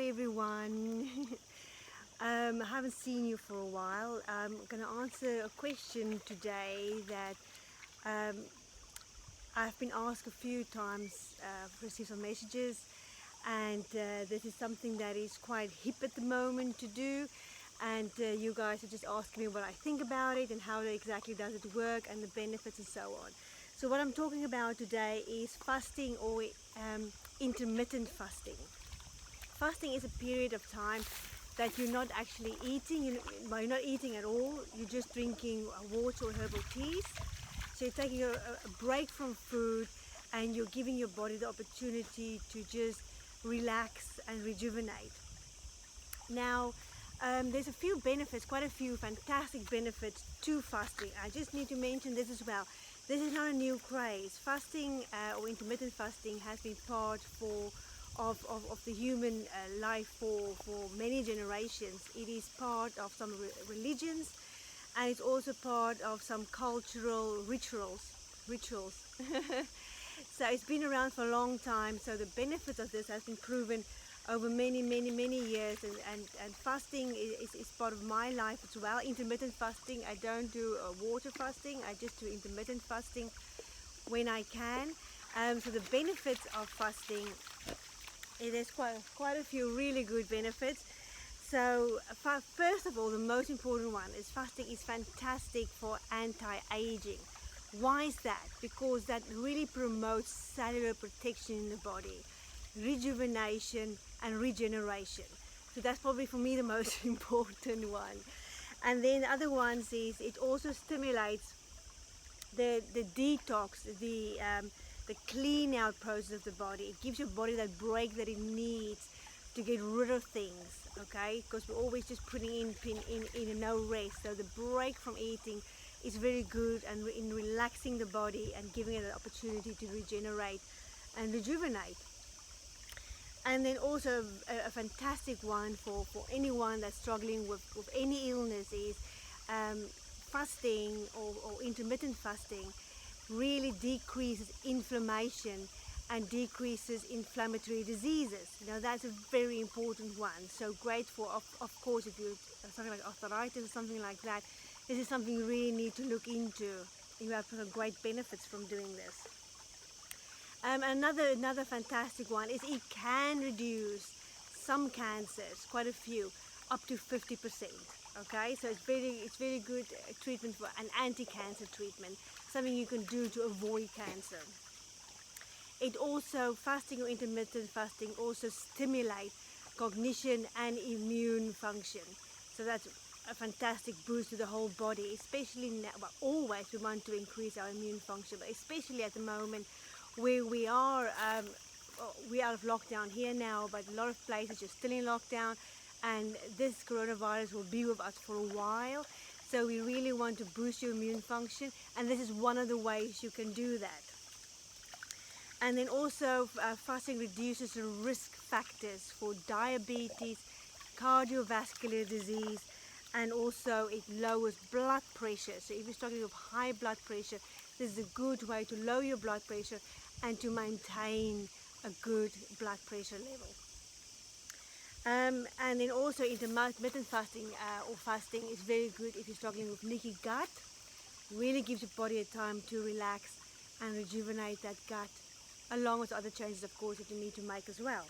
everyone. I haven't seen you for a while. I'm going to answer a question today that I've been asked a few times. I've received some messages, and this is something that is quite hip at the moment to do, and you guys are just asking me what I think about it and how exactly does it work and the benefits and so on. So what I'm talking about today is fasting or intermittent fasting. Fasting is a period of time that you're not actually eating, you're not eating at all, you're just drinking water or herbal teas. So you're taking a break from food and you're giving your body the opportunity to just relax and rejuvenate. Now, there's a few benefits, quite a few fantastic benefits to fasting. I just need to mention this as well. This is not a new craze. Fasting or intermittent fasting has been part of the human life for many generations. It is part of some religions, and it's also part of some cultural rituals. So it's been around for a long time, so the benefits of this has been proven over many years, and fasting is part of my life as well. Intermittent fasting, I don't do water fasting, I just do intermittent fasting when I can. So the benefits of fasting, there's quite a few really good benefits. So first of all, the most important one is fasting is fantastic for anti-aging. Why is that? Because that really promotes cellular protection in the body, rejuvenation and regeneration. So that's probably for me the most important one. And then other ones is it also stimulates the detox, the clean out process of the body. It gives your body that break that it needs to get rid of things, okay? Because we're always just putting in a no rest. So the break from eating is very good, and in relaxing the body and giving it an opportunity to regenerate and rejuvenate. And then also a fantastic one for anyone that's struggling with any illness is fasting or intermittent fasting really decreases inflammation and decreases inflammatory diseases. Now that's a very important one. So great for, of course, if you something like arthritis or something like that, this is something you really need to look into. You have some great benefits from doing this. Another fantastic one is it can reduce some cancers, quite a few, up to 50%. Okay, so it's very good treatment for an anti-cancer treatment, something you can do to avoid cancer. It also, fasting or intermittent fasting also stimulates cognition and immune function. So that's a fantastic boost to the whole body, especially now. Well, always we want to increase our immune function, but especially at the moment where we are out of lockdown here now, but a lot of places are still in lockdown, and this coronavirus will be with us for a while. So we really want to boost your immune function, and this is one of the ways you can do that. And then also fasting reduces the risk factors for diabetes, cardiovascular disease, and also it lowers blood pressure. So if you're struggling with high blood pressure, this is a good way to lower your blood pressure and to maintain a good blood pressure level. And then also intermittent fasting or fasting is very good if you're struggling with leaky gut. Really gives your body a time to relax and rejuvenate that gut, along with other changes, of course, that you need to make as well.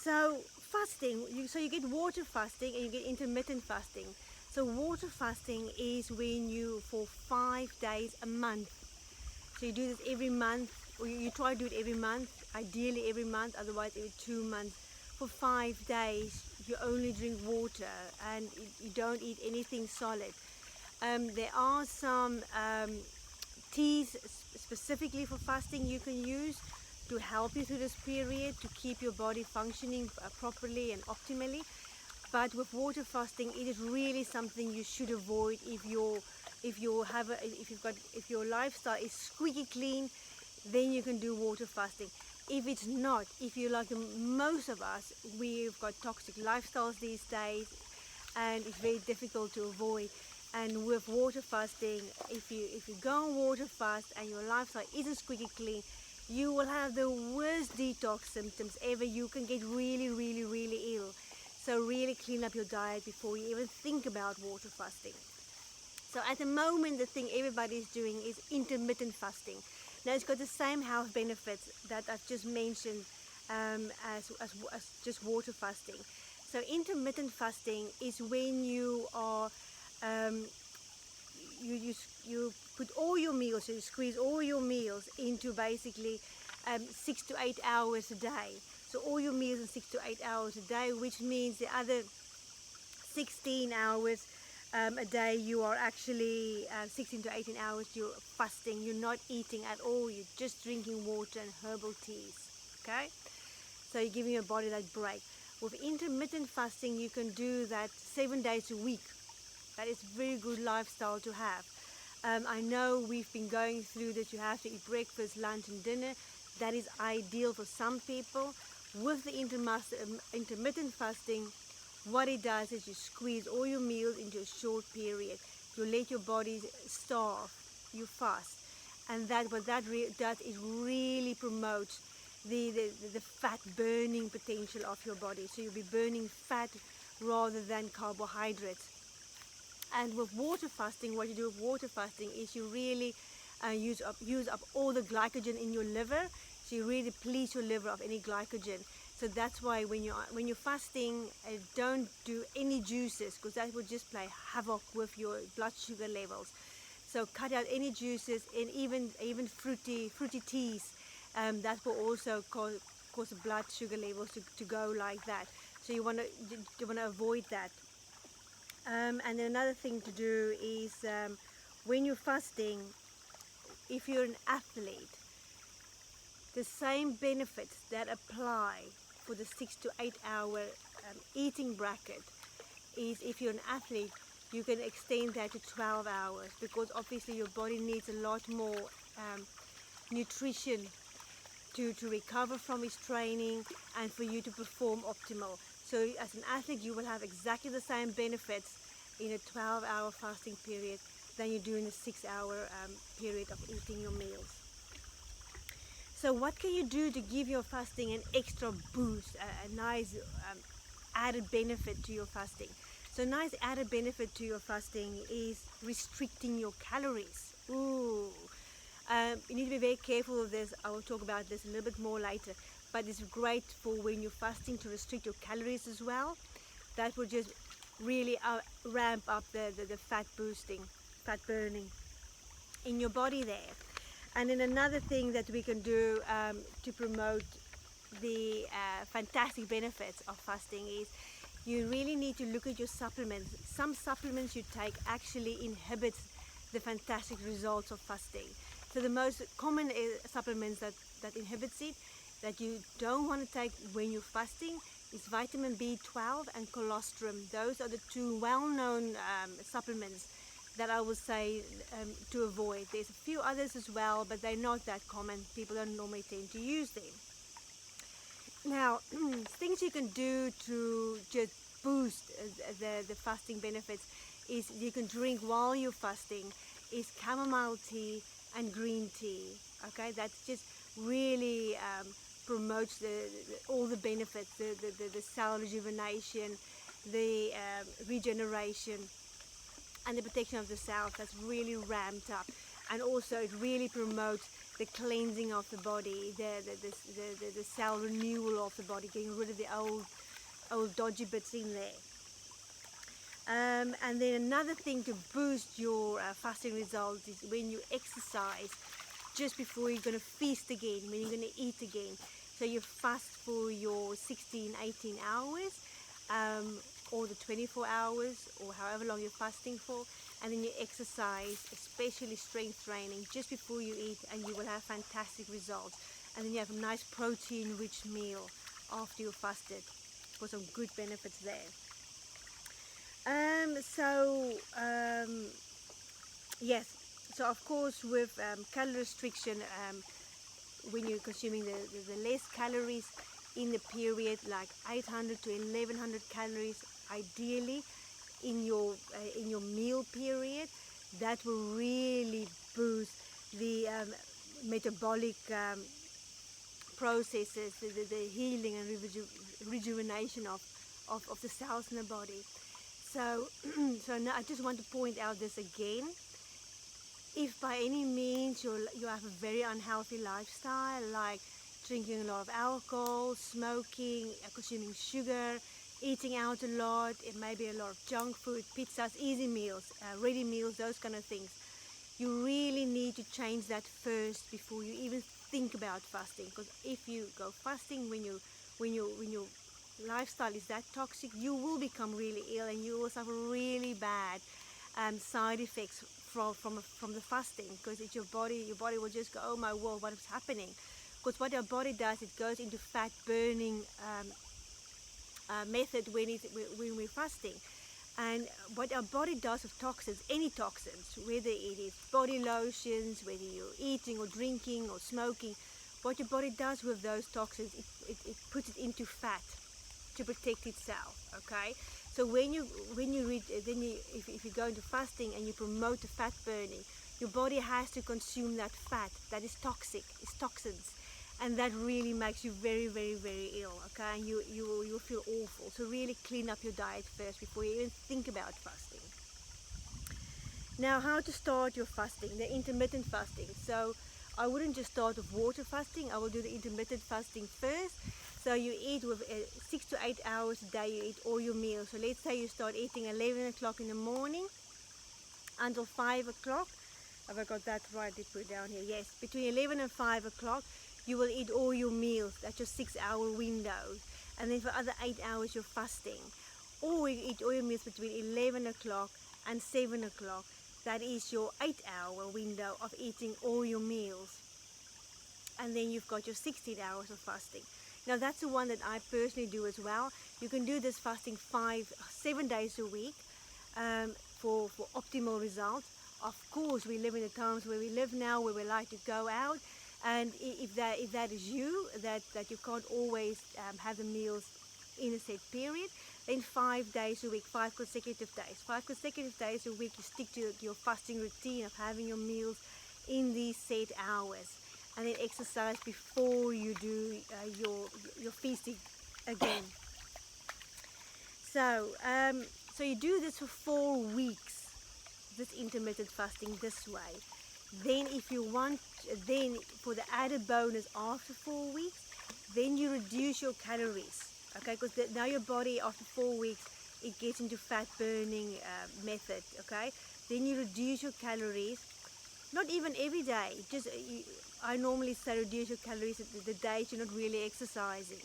So fasting, so you get water fasting and you get intermittent fasting. So water fasting is when you, for 5 days a month, so you do this every month, or you try to do it every month, ideally every month, otherwise every 2 months. For 5 days you only drink water and you don't eat anything solid. There are some teas specifically for fasting you can use to help you through this period, to keep your body functioning properly and optimally. But with water fasting, it is really something you should avoid if your lifestyle is squeaky clean. Then you can do water fasting. If it's not, if you're like most of us, we've got toxic lifestyles these days, and it's very difficult to avoid. And with water fasting, if you go on water fast and your lifestyle isn't squeaky clean, you will have the worst detox symptoms ever. You can get really, really, really ill. So really clean up your diet before you even think about water fasting. So at the moment, the thing everybody is doing is intermittent fasting. Now it's got the same health benefits that I've just mentioned as just water fasting. So intermittent fasting is when you are um, you put all your meals, so you squeeze all your meals into basically 6 to 8 hours a day. So all your meals in 6 to 8 hours a day, which means the other 16 hours a day you are actually 16 to 18 hours you're fasting. You're not eating at all. You're just drinking water and herbal teas. Okay, so you're giving your body that break. With intermittent fasting, you can do that 7 days a week. That is a very good lifestyle to have. I know we've been going through that you have to eat breakfast, lunch and dinner. That is ideal for some people. With the intermittent fasting, what it does is you squeeze all your meals into a short period. You let your body starve, you fast. And that what that does is really promotes the fat burning potential of your body. So you'll be burning fat rather than carbohydrates. And with water fasting, what you do with water fasting is you really use up all the glycogen in your liver. So you really deplete your liver of any glycogen. So that's why when you're fasting, don't do any juices, because that will just play havoc with your blood sugar levels. So cut out any juices, and even fruity teas. That will also cause the blood sugar levels to go like that. So you want to avoid that. And then another thing to do is when you're fasting, if you're an athlete, the same benefits that apply for the 6 to 8 hour eating bracket is if you're an athlete, you can extend that to 12 hours, because obviously your body needs a lot more nutrition to recover from its training and for you to perform optimal. So as an athlete, you will have exactly the same benefits in a 12-hour fasting period than you do in a 6-hour period of eating your meals. So what can you do to give your fasting an extra boost, a nice added benefit to your fasting? So a nice added benefit to your fasting is restricting your calories. Ooh. You need to be very careful of this. I will talk about this a little bit more later. But it's great for when you're fasting to restrict your calories as well. That will just really ramp up the fat boosting, fat burning in your body there. And then another thing that we can do to promote the fantastic benefits of fasting is you really need to look at your supplements. Some supplements you take actually inhibits the fantastic results of fasting. So the most common supplements that inhibits it, that you don't want to take when you're fasting, is vitamin B12 and colostrum. Those are the two well-known supplements that I would say to avoid. There's a few others as well, but they're not that common. People don't normally tend to use them. Now, things you can do to just boost the fasting benefits is you can drink while you're fasting is chamomile tea and green tea. Okay, that just really promotes all the benefits, the cell rejuvenation, the regeneration, and the protection of the cells. That's really ramped up. And also it really promotes the cleansing of the body, the cell renewal of the body, getting rid of the old dodgy bits in there. And then another thing to boost your fasting results is when you exercise just before you're going to feast again, when you're going to eat again. So you fast for your 16, 18 hours, or the 24 hours, or however long you're fasting for, and then you exercise, especially strength training, just before you eat, and you will have fantastic results. And then you have a nice protein-rich meal after you fasted, for some good benefits there. Yes, so of course with calorie restriction, when you're consuming the less calories in the period, like 800 to 1100 calories ideally in your meal period, that will really boost the metabolic processes the healing and rejuvenation of the cells in the body. So, so now I just want to point out this again. If by any means you have a very unhealthy lifestyle, like drinking a lot of alcohol, smoking, consuming sugar, eating out a lot, it may be a lot of junk food, pizzas, easy meals, ready meals, those kind of things. You really need to change that first before you even think about fasting. Because if you go fasting when your lifestyle is that toxic, you will become really ill and you will suffer really bad side effects from the fasting, because it's your body will just go, oh my word, what is happening? Because what our body does, it goes into fat burning method when we're fasting. And what our body does with toxins, any toxins, whether it is body lotions, whether you're eating or drinking or smoking, what your body does with those toxins, it puts it into fat to protect itself. Okay, so if you go into fasting and you promote the fat burning, your body has to consume that fat that is toxic, it's toxins, and that really makes you very, very, very ill. Okay, and you'll feel awful. So really clean up your diet first before you even think about fasting. Now, how to start your fasting, the intermittent fasting. So I wouldn't just start with water fasting, I will do the intermittent fasting first. So you eat with 6 to 8 hours a day, you eat all your meals. So let's say you start eating 11 o'clock in the morning until 5 o'clock. Have I got that right? They put it down here. Yes, between 11 and 5 o'clock, you will eat all your meals. That's your 6-hour window. And then for other 8 hours, you're fasting. Or you eat all your meals between 11 o'clock and 7 o'clock. That is your 8-hour window of eating all your meals. And then you've got your 16 hours of fasting. Now that's the one that I personally do as well. You can do this fasting 7 days a week for optimal results. Of course, we live in the times where we live now, where we like to go out, and if that is you, that you can't always have the meals in a set period, then 5 days a week, 5 consecutive days. 5 consecutive days a week, you stick to your fasting routine of having your meals in these set hours. And then exercise before you do your feasting again. So you do this for 4 weeks, this intermittent fasting this way. Then if you want, then for the added bonus after 4 weeks, then you reduce your calories. Okay, because now your body after 4 weeks, it gets into fat burning method. Okay, then you reduce your calories. Not even every day, just I normally say reduce your calories the days you're not really exercising.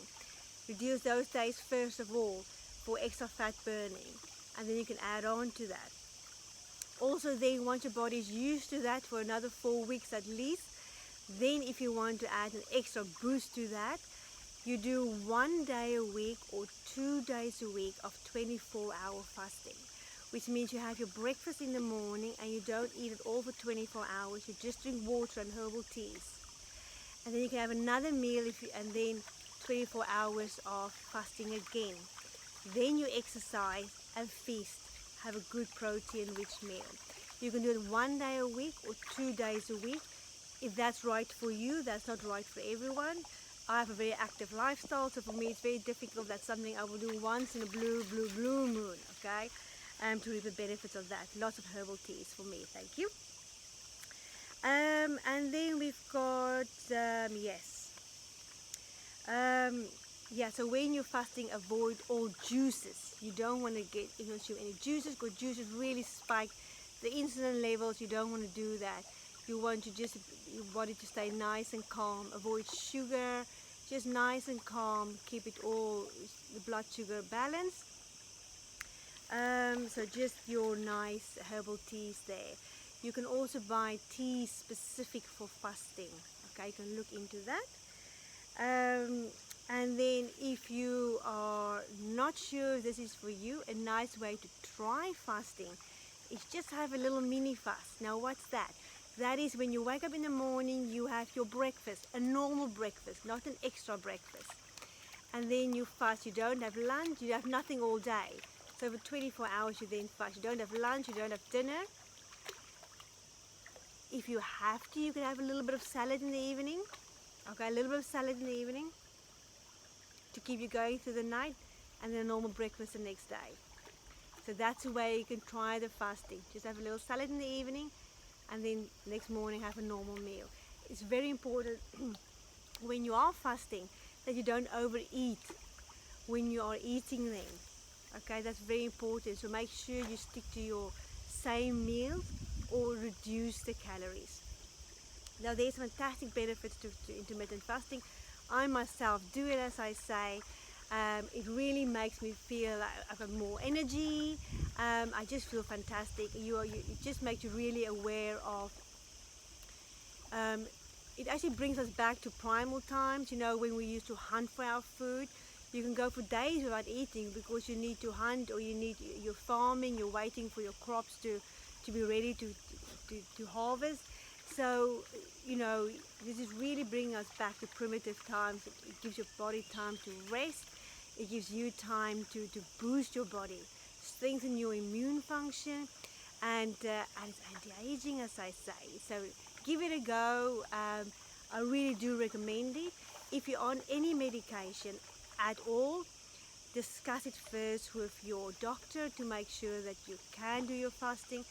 Reduce those days first of all for extra fat burning, and then you can add on to that. Also then, once your body is used to that for another 4 weeks at least, then if you want to add an extra boost to that, you do 1 day a week or 2 days a week of 24-hour fasting. Which means you have your breakfast in the morning and you don't eat it all for 24 hours. You just drink water and herbal teas. And then you can have another meal and then 24 hours of fasting again. Then you exercise and feast. Have a good protein-rich meal. You can do it 1 day a week or 2 days a week. If that's right for you, that's not right for everyone. I have a very active lifestyle, so for me it's very difficult. That's something I will do once in a blue moon, okay? To reap the benefits of that. Lots of herbal teas for me, thank you. And then we've got, so when you're fasting, avoid all juices. You don't want to consume any juices, because juices really spike the insulin levels. You don't want to do that. You want to just your body to stay nice and calm. Avoid sugar, just nice and calm. Keep it all, the blood sugar balanced. So just your nice herbal teas there. You can also buy teas specific for fasting. Okay, you can look into that. And then if you are not sure if this is for you, a nice way to try fasting is just have a little mini fast. Now what's that? That is when you wake up in the morning, you have your breakfast, a normal breakfast, not an extra breakfast. And then you fast, you don't have lunch, you have nothing all day. So for 24 hours you then fast. You don't have lunch, you don't have dinner. If you have to, you can have a little bit of salad in the evening. Okay, a little bit of salad in the evening to keep you going through the night, and then a normal breakfast the next day. So that's a way you can try the fasting. Just have a little salad in the evening, and then next morning have a normal meal. It's very important when you are fasting that you don't overeat when you are eating then. Okay, that's very important. So make sure you stick to your same meals or reduce the calories. Now there's fantastic benefits to intermittent fasting. I myself do it as I say. It really makes me feel like I've got more energy. I just feel fantastic. It just makes you really aware of. Um, it actually brings us back to primal times. You know, when we used to hunt for our food. You can go for days without eating because you need to hunt, or you're farming. You're waiting for your crops to be ready to harvest. So, you know, this is really bringing us back to primitive times. It gives your body time to rest. It gives you time to boost your body, strengthen your immune function, and it's anti-aging, as I say. So give it a go. I really do recommend it. If you're on any medication at all, discuss it first with your doctor to make sure that you can do your fasting,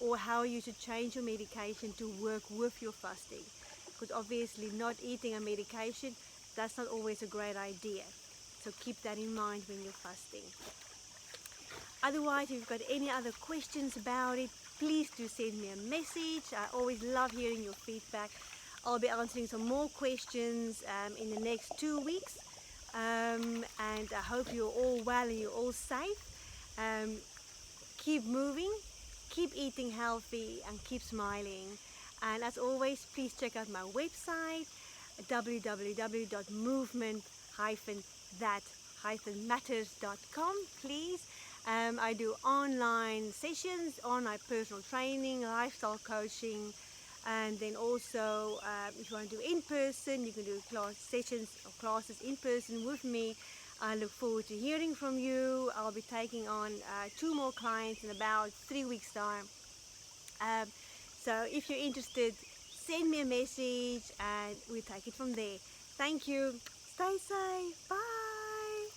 or how you should change your medication to work with your fasting. Because obviously not eating a medication, that's not always a great idea. So keep that in mind when you're fasting. Otherwise, if you've got any other questions about it, please do send me a message. I always love hearing your feedback. I'll be answering some more questions in the next 2 weeks. And I hope you're all well and you're all safe. Keep moving, keep eating healthy, and keep smiling. And as always, please check out my website, www.movement-that-matters.com, please. I do online sessions, online personal training, lifestyle coaching, and then also if you want to do in person, you can do sessions or classes in person with me. I look forward to hearing from you. I'll be taking on 2 more clients in about 3 weeks time. So if you're interested, send me a message and we'll take it from there. Thank you. Stay safe. Bye.